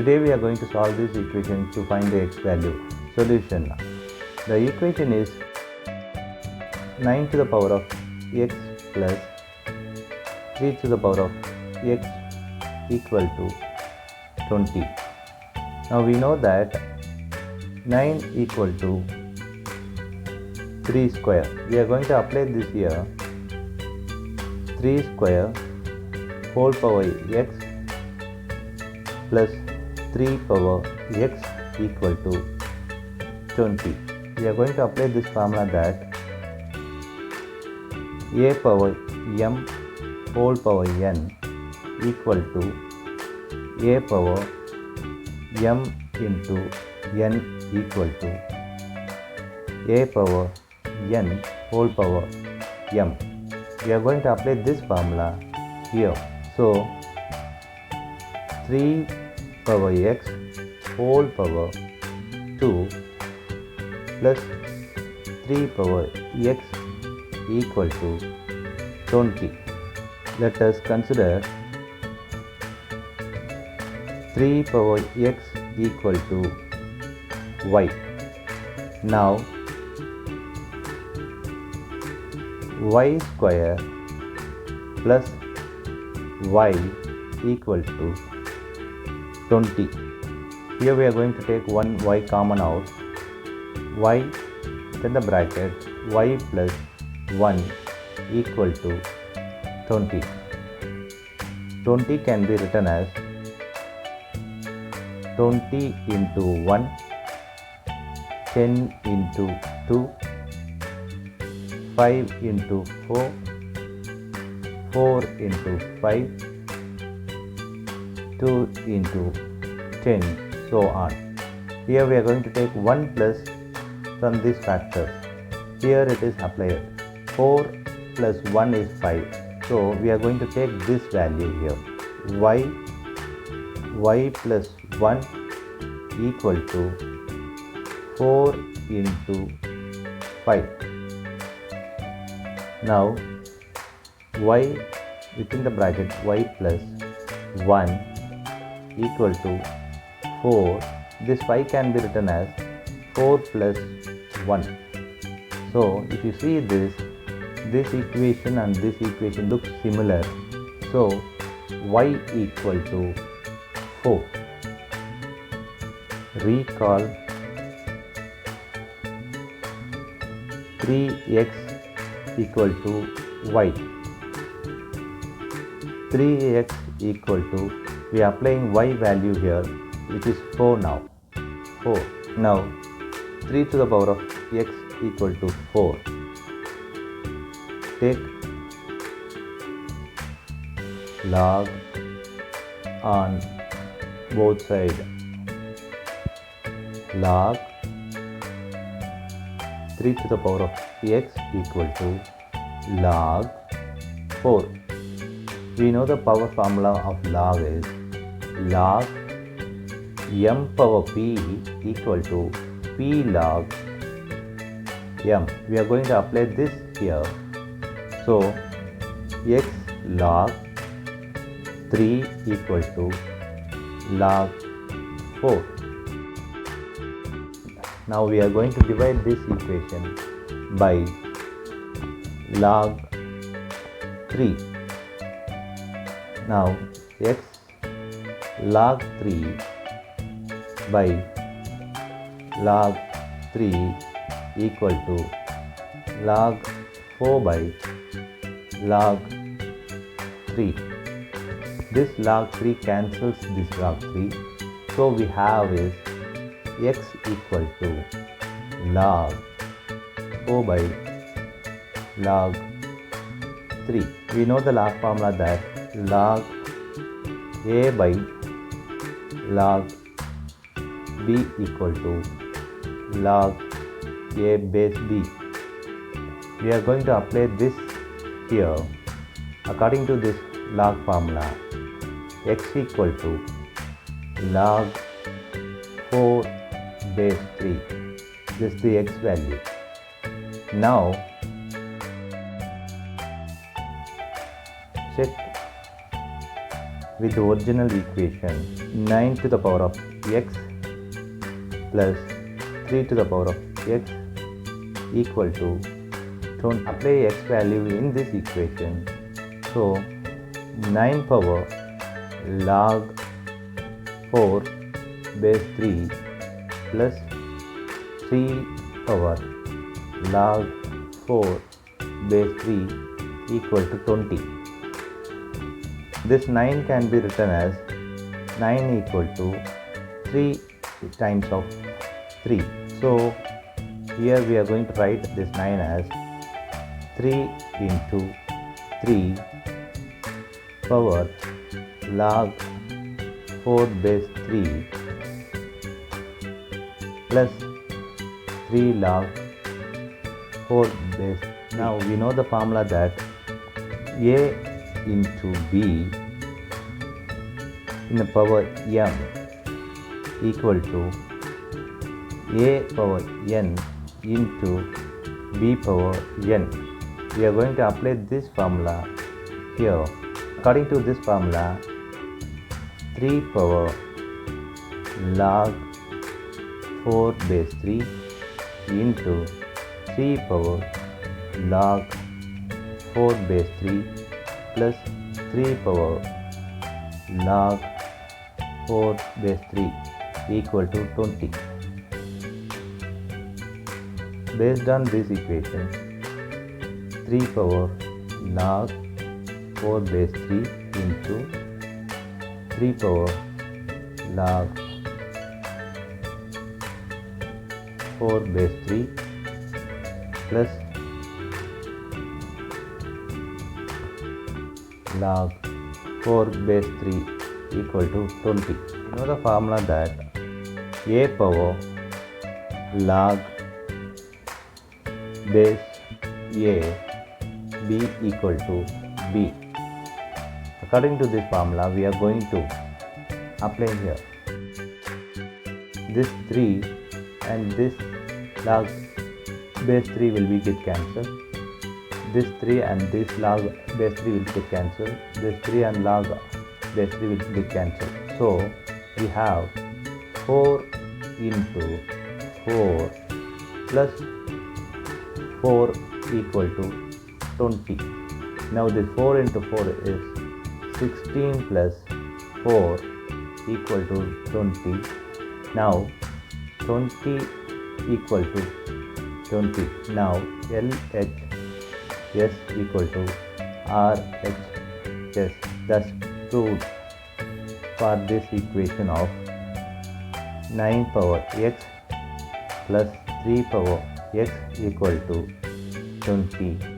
Today we are going to solve this equation to find the x value. Solution. The equation is 9 to the power of x plus 3 to the power of x equal to 20. Now we know that 9 equal to 3 square. We are going to apply this here. 3 square whole power x plus 3 power x equal to 20. We are going to apply this formula that a power m whole power n equal to a power m into n equal to a power n whole power m. We are going to apply this formula here. So 3 power x whole power 2 plus 3 power x equal to 20. Let us consider 3 power x equal to y. Now y square plus y equal to 20. Here we are going to take one y common out. Y then the bracket y plus 1 equal to 20. 20 can be written as 20 into 1, 10 into 2, 5 into 4, 4 into 5, 2 into 10, so on. Here we are going to take 1 plus from these factors. Here it is applied. 4 plus 1 is 5. So we are going to take this value here. Y plus 1 equal to 4 into 5. Now y within the bracket y plus 1 equal to 4. This 5 can be written as 4 plus 1. So if you see this equation and this equation looks similar. So y equal to 4. Recall 3x equal to y. 3x equal to, we are applying y value here, which is 4 now. 4. Now 3 to the power of x equal to 4. Take log on both sides. Log 3 to the power of x equal to log 4. We know the power formula of log is log m power p equal to p log m. We are going to apply this here. So x log 3 equal to log 4. Now we are going to divide this equation by log 3. Now x log 3 by log 3 equal to log 4 by log 3. This log 3 cancels this log 3. So we have is x equal to log 4 by log 3. We know the log formula that log a by log b equal to log a base b. We are going to apply this here. According to this log formula, x equal to log 4 base 3. This is the x value. Now check with the original equation 9 to the power of x plus 3 to the power of x equal to 20. Apply x value in this equation. So 9 power log 4 base 3 plus 3 power log 4 base 3 equal to 20. This 9 can be written as 9 equal to 3 times of 3. So here we are going to write this 9 as 3 into 3 power log 4 base 3 plus 3 log 4 base. Now we know the formula that a into b in the power m equal to a power n into b power n. We are going to apply this formula here. According to this formula, 3 power log 4 base 3 into 3 power log 4 base 3 plus 3 power log 4 base 3 equal to 20. Based on this equation, 3 power log 4 base 3 into 3 power log 4 base 3 plus log 4 base 3 equal to 20. You know the formula that a power log base a b equal to b. According to this formula, we are going to apply here. This 3 and this log base 3 will be get cancelled. This 3 and this log base 3 will get cancelled. This 3 and log base 3 will get cancelled. So we have 4 into 4 plus 4 equal to 20. Now this 4 into 4 is 16 plus 4 equal to 20. Now 20 equal to 20. Now LHS equal to RHS. Thus proved for this equation of 9 power x plus 3 power x equal to 20.